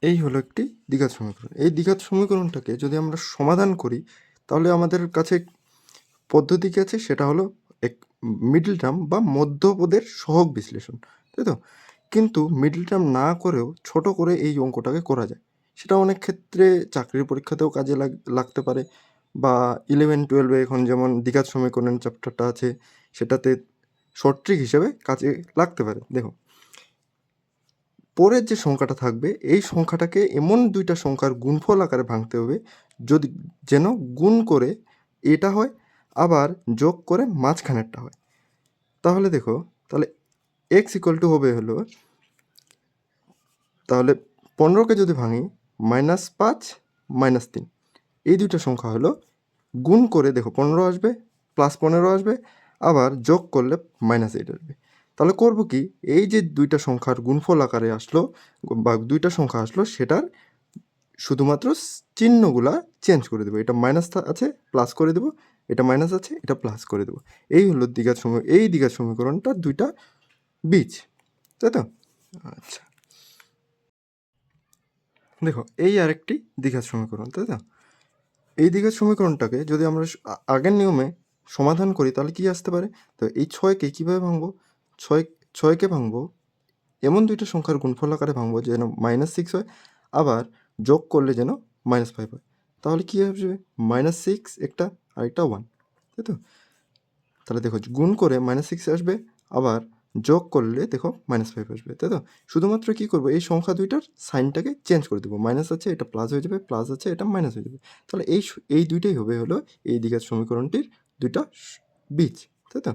এই হলো একটি দ্বিঘাত সমীকরণ। এই দ্বিঘাত সমীকরণটাকে যদি আমরা সমাধান করি তাহলে আমাদের কাছে পদ্ধতি কি আছে, সেটা হলো এক মিডল টার্ম বা মধ্যপদের সহগ বিশ্লেষণ, তাই তো? কিন্তু মিডল টার্ম না করেও ছোট করে এই অঙ্কটাকে করা যায়। সেটা অনেক ক্ষেত্রে চাকরির পরীক্ষাতেও কাজে লাগতে পারে, বা 11-12 এখন যেমন দ্বিঘাত সমীকরণ চ্যাপ্টারটা আছে সেটাতে শর্ট ট্রিক হিসেবে কাজে লাগতে পারে। দেখো, পরের যে সংখ্যাটা থাকবে এই সংখ্যাটাকে এমন দুইটা সংখ্যার গুণফল আকারে ভাঙতে হবে যদি যেন গুণ করে এটা হয়, আবার যোগ করে মাঝখানেরটা হয়। তাহলে দেখো, তাহলে এক্স ইকুয়াল টু হবে হলো, তাহলে 15কে যদি ভাঙি -5 -3, এই দুইটা সংখ্যা হলো গুণ করে, দেখো 15 আসবে, +15 আসবে, আবার যোগ করলে -8 আসবে। তাহলে করব কি, এই যে দুইটা সংখ্যার গুণফল আকারে আসলো বা দুইটা সংখ্যা আসলো সেটার শুধুমাত্র চিহ্নগুলা চেঞ্জ করে দেবো। এটা মাইনাস আছে, প্লাস করে দেবো, এটা মাইনাস আছে, এটা প্লাস করে দেবো। এই হলো এই দ্বিঘাত সমীকরণটা দুইটা বীজ, তাই তো? আচ্ছা, দেখো এই আরেকটি দ্বিঘাত সমীকরণ, তাই তো? এই দ্বিঘাত সমীকরণটাকে যদি আমরা আগের নিয়মে সমাধান করি তাহলে কি আসতে পারে? তো এই 6কে কীভাবে ভাঙবো? 6কে ভাঙবো এমন দুইটা সংখ্যার গুণফল আকারে ভাঙবো যেন -6 হয়, আবার যোগ করলে যেন -5 হয়। তাহলে কী আসবে? -6 একটা, আর একটা 1, তাই তো? তাহলে দেখো, গুণ করে -6 আসবে, আবার যোগ করলে দেখো -5 আসবে, তাই তো? শুধুমাত্র কী করবো, এই সংখ্যা দুইটার সাইনটাকে চেঞ্জ করে দেবো। মাইনাস আছে, এটা প্লাস হয়ে যাবে, প্লাস আছে, এটা মাইনাস হয়ে যাবে। তাহলে এই দুইটাই হবে হলো এই দ্বিঘাত সমীকরণটির দুইটা বীজ, তাই তো?